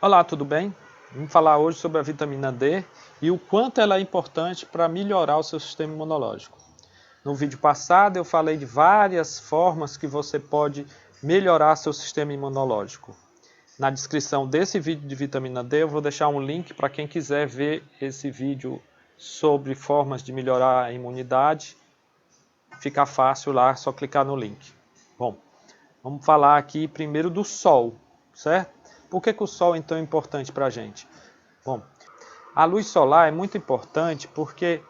Olá, tudo bem? Vamos falar hoje sobre a vitamina D e o quanto ela é importante para melhorar o seu sistema imunológico. No vídeo passado eu falei de várias formas que você pode melhorar seu sistema imunológico. Na descrição desse vídeo de vitamina D eu vou deixar um link para quem quiser ver esse vídeo sobre formas de melhorar a imunidade. Fica fácil lá, é só clicar no link. Bom, vamos falar aqui primeiro do sol, certo? Por que o sol é tão importante para a gente? Bom, a luz solar é muito importante porque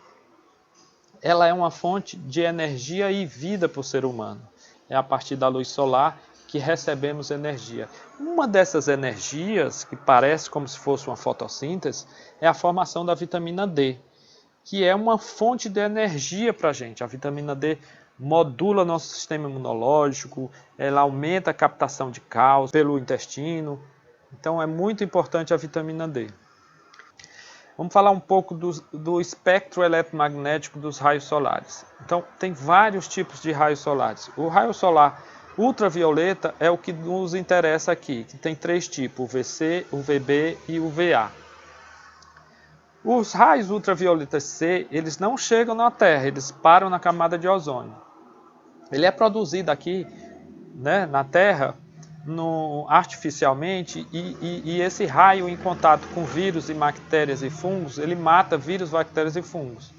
ela é uma fonte de energia e vida para o ser humano. É a partir da luz solar que recebemos energia. Uma dessas energias, que parece como se fosse uma fotossíntese, é a formação da vitamina D, que é uma fonte de energia para a gente. A vitamina D modula nosso sistema imunológico, ela aumenta a captação de cálcio pelo intestino. Então é muito importante a vitamina D. Vamos falar um pouco do espectro eletromagnético dos raios solares. Então tem vários tipos de raios solares. O raio solar ultravioleta é o que nos interessa aqui, que tem três tipos, o VC, o VB e o VA. Os raios ultravioletas C, eles não chegam na Terra, eles param na camada de ozônio. Ele é produzido aqui, né, na Terra artificialmente e esse raio em contato com vírus e bactérias e fungos, ele mata vírus, bactérias e fungos.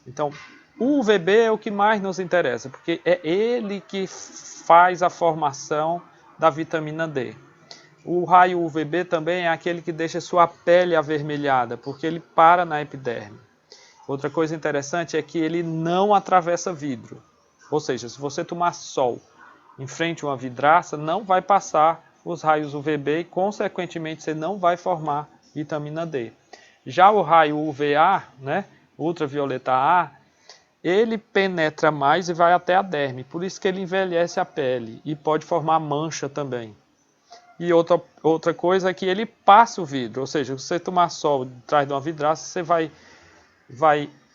Então, o UVB é o que mais nos interessa, porque é ele que faz a formação da vitamina D. O raio UVB também é aquele que deixa sua pele avermelhada, porque ele para na epiderme. Outra coisa interessante é que ele não atravessa vidro. Ou seja, se você tomar sol em frente a uma vidraça, não vai passar os raios UVB e, consequentemente, você não vai formar vitamina D. Já o raio UVA, né, ultravioleta A, ele penetra mais e vai até a derme, por isso que ele envelhece a pele e pode formar mancha também. E outra coisa é que ele passa o vidro, ou seja, se você tomar sol atrás de uma vidraça, você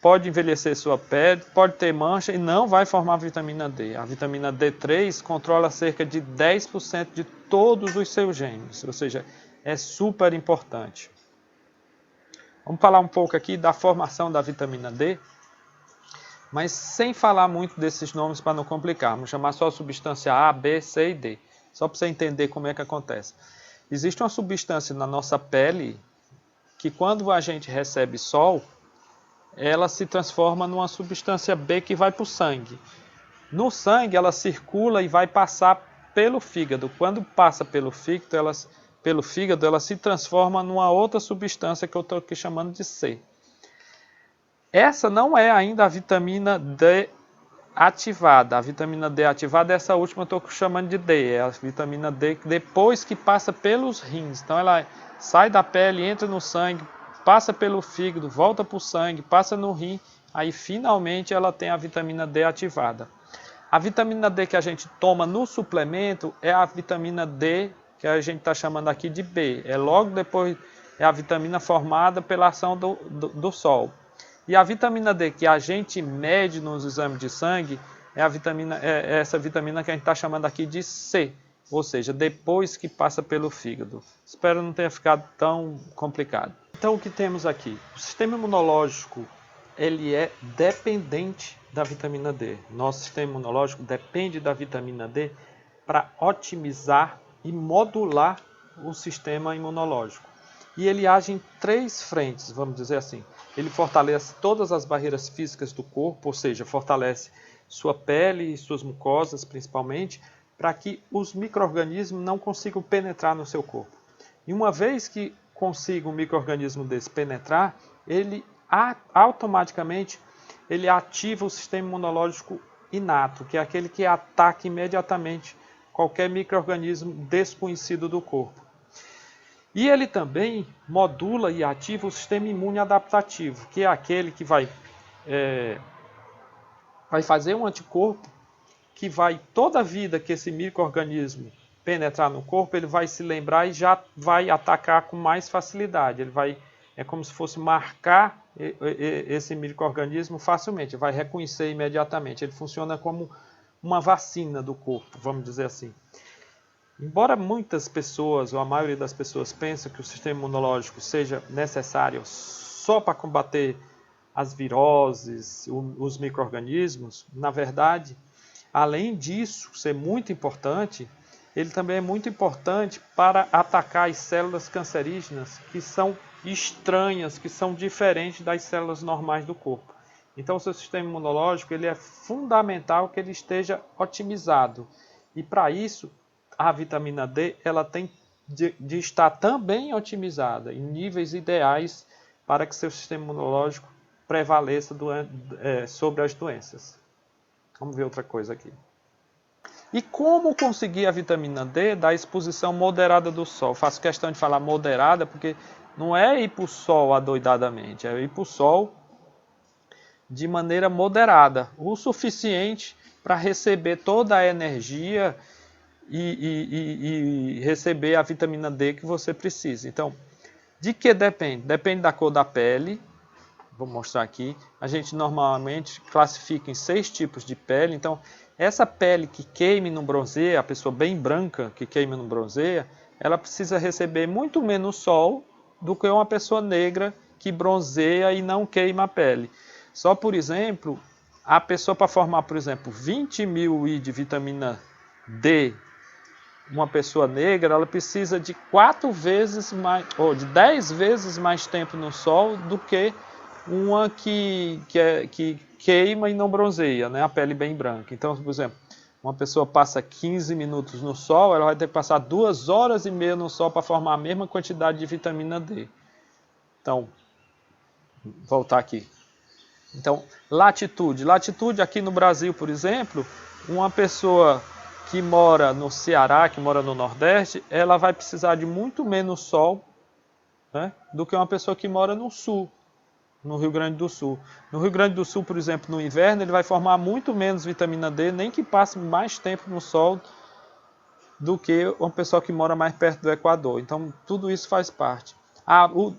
pode envelhecer sua pele, pode ter mancha e não vai formar vitamina D. A vitamina D3 controla cerca de 10% de todos os seus genes, ou seja, é super importante. Vamos falar um pouco aqui da formação da vitamina D, mas sem falar muito desses nomes para não complicar. Vamos chamar só a substância A, B, C e D, só para você entender como é que acontece. Existe uma substância na nossa pele que quando a gente recebe sol, ela se transforma numa substância B que vai para o sangue. No sangue ela circula e vai passar pelo fígado. Quando passa pelo fígado, ela se transforma numa outra substância que eu estou aqui chamando de C. Essa não é ainda a vitamina D ativada. A vitamina D ativada, essa última eu estou chamando de D. É a vitamina D depois que passa pelos rins. Então ela sai da pele, entra no sangue, passa pelo fígado, volta para o sangue, passa no rim, aí finalmente ela tem a vitamina D ativada. A vitamina D que a gente toma no suplemento é a vitamina D que a gente está chamando aqui de B. É logo depois, é a vitamina formada pela ação do sol. E a vitamina D que a gente mede nos exames de sangue é essa vitamina que a gente está chamando aqui de C. Ou seja, depois que passa pelo fígado. Espero não tenha ficado tão complicado. Então o que temos aqui? O sistema imunológico ele é dependente da vitamina D. Nosso sistema imunológico depende da vitamina D para otimizar e modular o sistema imunológico. E ele age em três frentes, vamos dizer assim. Ele fortalece todas as barreiras físicas do corpo, ou seja, fortalece sua pele e suas mucosas principalmente, para que os micro-organismos não consigam penetrar no seu corpo. E uma vez que consiga um micro-organismo desse penetrar, ele automaticamente ele ativa o sistema imunológico inato, que é aquele que ataca imediatamente qualquer micro-organismo desconhecido do corpo. E ele também modula e ativa o sistema imune adaptativo, que é aquele que vai fazer um anticorpo que vai, toda vida que esse micro-organismo penetrar no corpo, ele vai se lembrar e já vai atacar com mais facilidade. É como se fosse marcar esse micro-organismo facilmente, vai reconhecer imediatamente. Ele funciona como uma vacina do corpo, vamos dizer assim. Embora muitas pessoas, ou a maioria das pessoas, pensem que o sistema imunológico seja necessário só para combater as viroses, os micro-organismos, na verdade, além disso ser muito importante, ele também é muito importante para atacar as células cancerígenas que são estranhas, que são diferentes das células normais do corpo. Então, o seu sistema imunológico ele é fundamental que ele esteja otimizado. E para isso, a vitamina D ela tem de estar também otimizada em níveis ideais para que seu sistema imunológico prevaleça sobre as doenças. Vamos ver outra coisa aqui. E como conseguir a vitamina D da exposição moderada do sol? Faço questão de falar moderada porque não é ir para o sol adoidadamente, é ir para o sol de maneira moderada, o suficiente para receber toda a energia e receber a vitamina D que você precisa. Então, de que depende? Depende da cor da pele. Vou mostrar aqui. A gente normalmente classifica em 6 tipos de pele. Então, essa pele que queima e não bronzeia, a pessoa bem branca que queima e não bronzeia, ela precisa receber muito menos sol do que uma pessoa negra que bronzeia e não queima a pele. Só, por exemplo, a pessoa para formar, por exemplo, 20 mil I de vitamina D, uma pessoa negra, ela precisa de 4 vezes mais, ou de 10 vezes mais tempo no sol do que uma que queima e não bronzeia, né? A pele bem branca. Então, por exemplo, uma pessoa passa 15 minutos no sol, ela vai ter que passar 2 horas e meia no sol para formar a mesma quantidade de vitamina D. Então, voltar aqui. Então, latitude. Latitude aqui no Brasil, por exemplo, uma pessoa que mora no Ceará, que mora no Nordeste, ela vai precisar de muito menos sol, né, do que uma pessoa que mora no Sul, no Rio Grande do Sul. No Rio Grande do Sul, por exemplo, no inverno, ele vai formar muito menos vitamina D, nem que passe mais tempo no sol do que uma pessoa que mora mais perto do Equador. Então, tudo isso faz parte.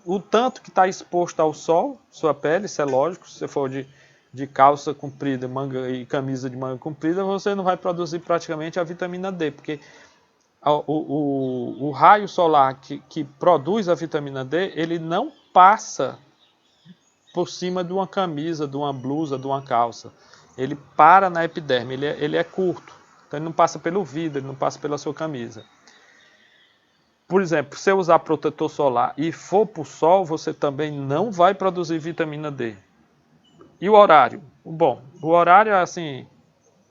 O tanto que está exposto ao sol, sua pele, isso é lógico, se você for de calça comprida manga, e camisa de manga comprida, você não vai produzir praticamente a vitamina D, porque o raio solar que produz a vitamina D, ele não passa por cima de uma camisa, de uma blusa, de uma calça. Ele para na epiderme, ele é curto, então ele não passa pelo vidro, ele não passa pela sua camisa. Por exemplo, se eu usar protetor solar e for para o sol, você também não vai produzir vitamina D. E o horário? Bom, o horário é assim,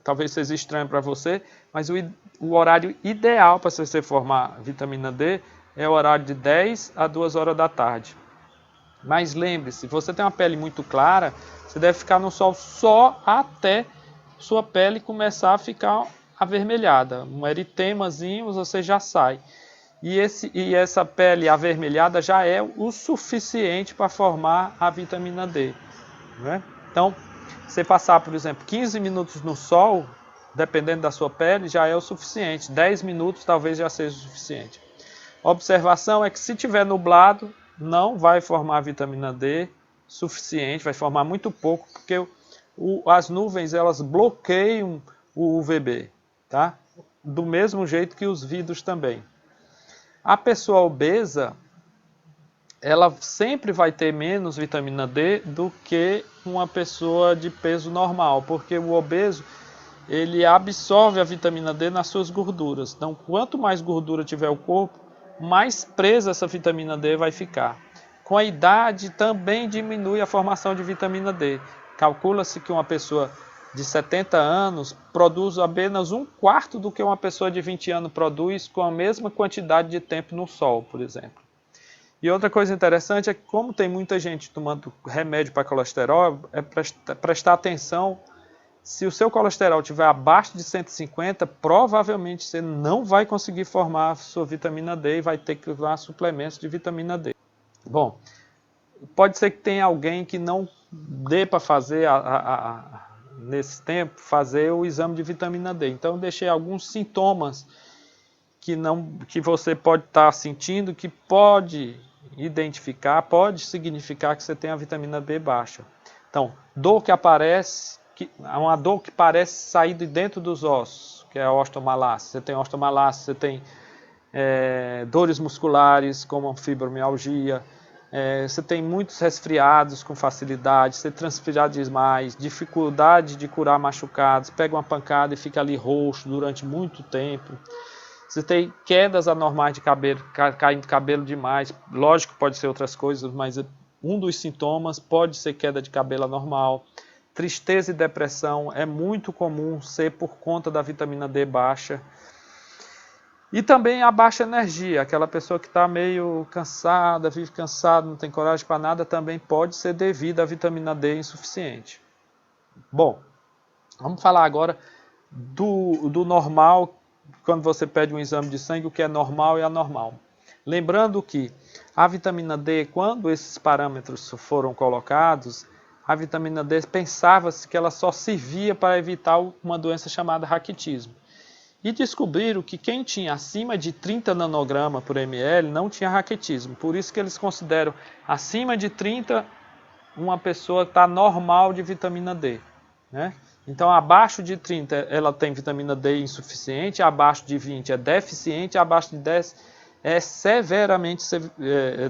talvez seja estranho para você, mas o horário ideal para você formar vitamina D é o horário de 10 a 2 horas da tarde. Mas lembre-se, se você tem uma pele muito clara, você deve ficar no sol só até sua pele começar a ficar avermelhada. Um eritemazinho você já sai. E essa pele avermelhada já é o suficiente para formar a vitamina D. Né? Então, você passar, por exemplo, 15 minutos no sol, dependendo da sua pele, já é o suficiente. 10 minutos talvez já seja o suficiente. A observação é que se tiver nublado, não vai formar vitamina D suficiente, vai formar muito pouco, porque as nuvens elas bloqueiam o UVB, tá? Do mesmo jeito que os vidros também. A pessoa obesa, ela sempre vai ter menos vitamina D do que uma pessoa de peso normal, porque o obeso ele absorve a vitamina D nas suas gorduras. Então, quanto mais gordura tiver o corpo, mais presa essa vitamina D vai ficar. Com a idade também diminui a formação de vitamina D. Calcula-se que uma pessoa de 70 anos produz apenas 1/4 do que uma pessoa de 20 anos produz com a mesma quantidade de tempo no sol, por exemplo. E outra coisa interessante é que como tem muita gente tomando remédio para colesterol, é prestar atenção. Se o seu colesterol estiver abaixo de 150, provavelmente você não vai conseguir formar a sua vitamina D e vai ter que usar suplementos de vitamina D. Bom, pode ser que tenha alguém que não dê para fazer, nesse tempo, fazer o exame de vitamina D. Então, eu deixei alguns sintomas que você pode estar sentindo, que pode identificar, pode significar que você tem a vitamina D baixa. Então, dor que aparece, uma dor que parece sair de dentro dos ossos, que é a osteomalácia. Você tem osteomalácia, você tem dores musculares, como a fibromialgia, você tem muitos resfriados com facilidade, você transpira demais, dificuldade de curar machucados, pega uma pancada e fica ali roxo durante muito tempo. Você tem quedas anormais de cabelo, caindo cabelo demais, lógico que pode ser outras coisas, mas um dos sintomas pode ser queda de cabelo anormal. Tristeza e depressão é muito comum ser por conta da vitamina D baixa. E também a baixa energia, aquela pessoa que está meio cansada, vive cansada, não tem coragem para nada, também pode ser devido à vitamina D insuficiente. Bom, vamos falar agora do normal, quando você pede um exame de sangue, o que é normal e anormal. Lembrando que a vitamina D, quando esses parâmetros foram colocados, a vitamina D pensava-se que ela só servia para evitar uma doença chamada raquitismo. E descobriram que quem tinha acima de 30 nanogramas por ml não tinha raquitismo. Por isso que eles consideram acima de 30 uma pessoa está normal de vitamina D. Né? Então, abaixo de 30 ela tem vitamina D insuficiente, abaixo de 20 é deficiente, abaixo de 10 é severamente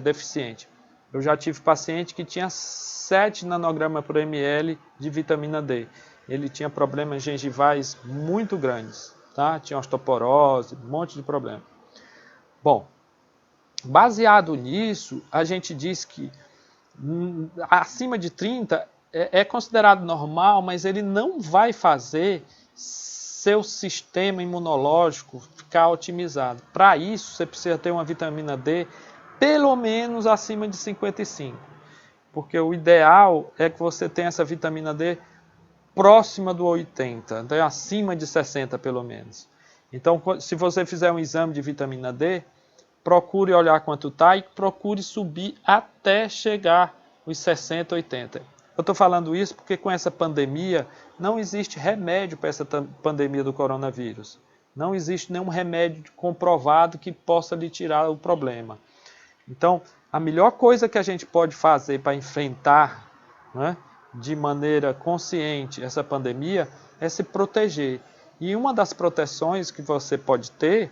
deficiente. Eu já tive paciente que tinha 7 nanogramas por ml de vitamina D. Ele tinha problemas gengivais muito grandes. Tá? Tinha osteoporose, um monte de problema. Bom, baseado nisso, a gente diz que acima de 30 é considerado normal, mas ele não vai fazer seu sistema imunológico ficar otimizado. Para isso, você precisa ter uma vitamina D pelo menos acima de 55. Porque o ideal é que você tenha essa vitamina D próxima do 80, então acima de 60 pelo menos. Então, se você fizer um exame de vitamina D, procure olhar quanto está e procure subir até chegar os 60, 80. Eu estou falando isso porque com essa pandemia não existe remédio para essa pandemia do coronavírus. Não existe nenhum remédio comprovado que possa lhe tirar o problema. Então, a melhor coisa que a gente pode fazer para enfrentar, né, de maneira consciente essa pandemia é se proteger. E uma das proteções que você pode ter,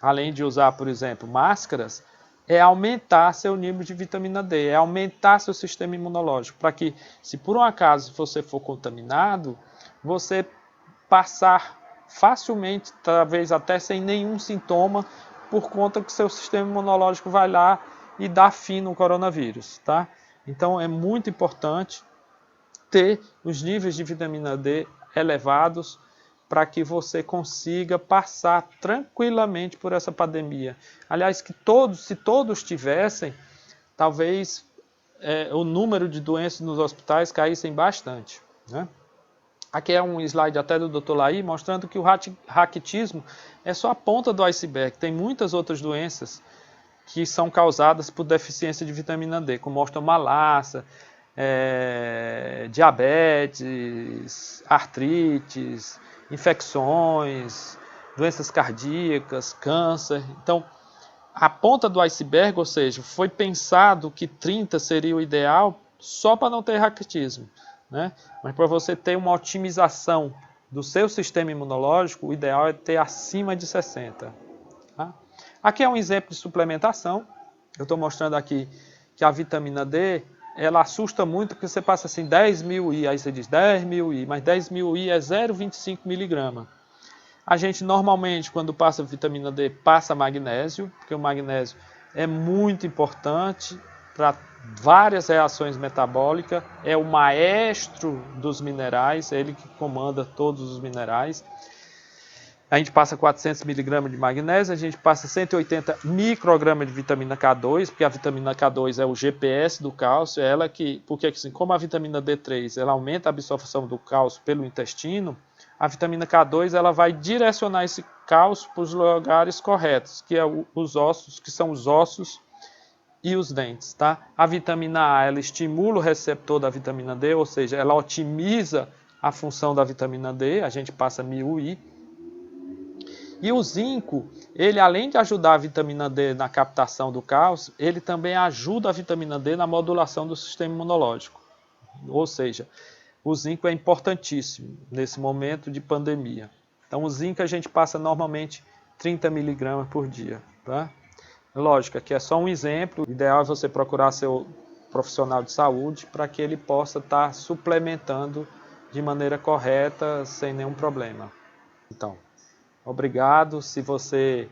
além de usar, por exemplo, máscaras, é aumentar seu nível de vitamina D, é aumentar seu sistema imunológico, para que, se por um acaso você for contaminado, você passar facilmente, talvez até sem nenhum sintoma, por conta que seu sistema imunológico vai lá e dá fim no coronavírus. Tá? Então é muito importante ter os níveis de vitamina D elevados para que você consiga passar tranquilamente por essa pandemia. Aliás, se todos tivessem, talvez o número de doenças nos hospitais caíssem bastante. Né? Aqui é um slide até do Dr. Laí, mostrando que o raquitismo é só a ponta do iceberg. Tem muitas outras doenças que são causadas por deficiência de vitamina D, como osteomalacia, diabetes, artrites, infecções, doenças cardíacas, câncer. Então, a ponta do iceberg, ou seja, foi pensado que 30 seria o ideal só para não ter raquitismo. Né? Mas para você ter uma otimização do seu sistema imunológico, o ideal é ter acima de 60. Tá? Aqui é um exemplo de suplementação. Eu estou mostrando aqui que a vitamina D, ela assusta muito porque você passa assim 10.000 I, aí você diz 10.000 I, mas 10.000 I é 0,25 miligrama. A gente normalmente, quando passa vitamina D, passa magnésio, porque o magnésio é muito importante para várias reações metabólicas, é o maestro dos minerais, é ele que comanda todos os minerais. A gente passa 400 miligramas de magnésio, a gente passa 180 microgramas de vitamina K2, porque a vitamina K2 é o GPS do cálcio, é ela que, porque assim, como a vitamina D3 ela aumenta a absorção do cálcio pelo intestino, a vitamina K2 ela vai direcionar esse cálcio para os lugares corretos, que é os ossos, que são os ossos e os dentes, tá? A vitamina A ela estimula o receptor da vitamina D, ou seja, ela otimiza a função da vitamina D, a gente passa 1000 I. E o zinco, ele além de ajudar a vitamina D na captação do cálcio, ele também ajuda a vitamina D na modulação do sistema imunológico. Ou seja, o zinco é importantíssimo nesse momento de pandemia. Então o zinco a gente passa normalmente 30 miligramas por dia. Tá? Lógico, aqui é só um exemplo. O ideal é você procurar seu profissional de saúde para que ele possa estar suplementando de maneira correta, sem nenhum problema. Então, obrigado. Se você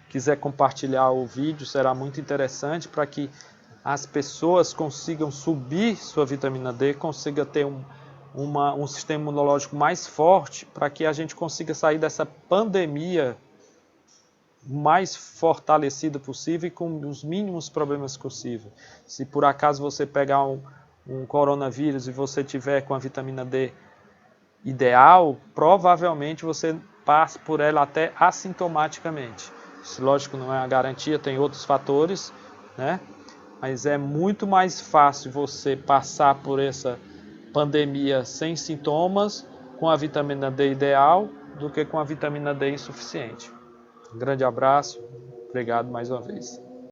quiser compartilhar o vídeo, será muito interessante para que as pessoas consigam subir sua vitamina D, consiga ter um sistema imunológico mais forte, para que a gente consiga sair dessa pandemia mais fortalecido possível e com os mínimos problemas possível. Se por acaso você pegar um coronavírus e você tiver com a vitamina D ideal, provavelmente você passa por ela até assintomaticamente. Isso, lógico, não é a garantia, tem outros fatores, né? Mas é muito mais fácil você passar por essa pandemia sem sintomas com a vitamina D ideal do que com a vitamina D insuficiente. Um grande abraço, obrigado mais uma vez.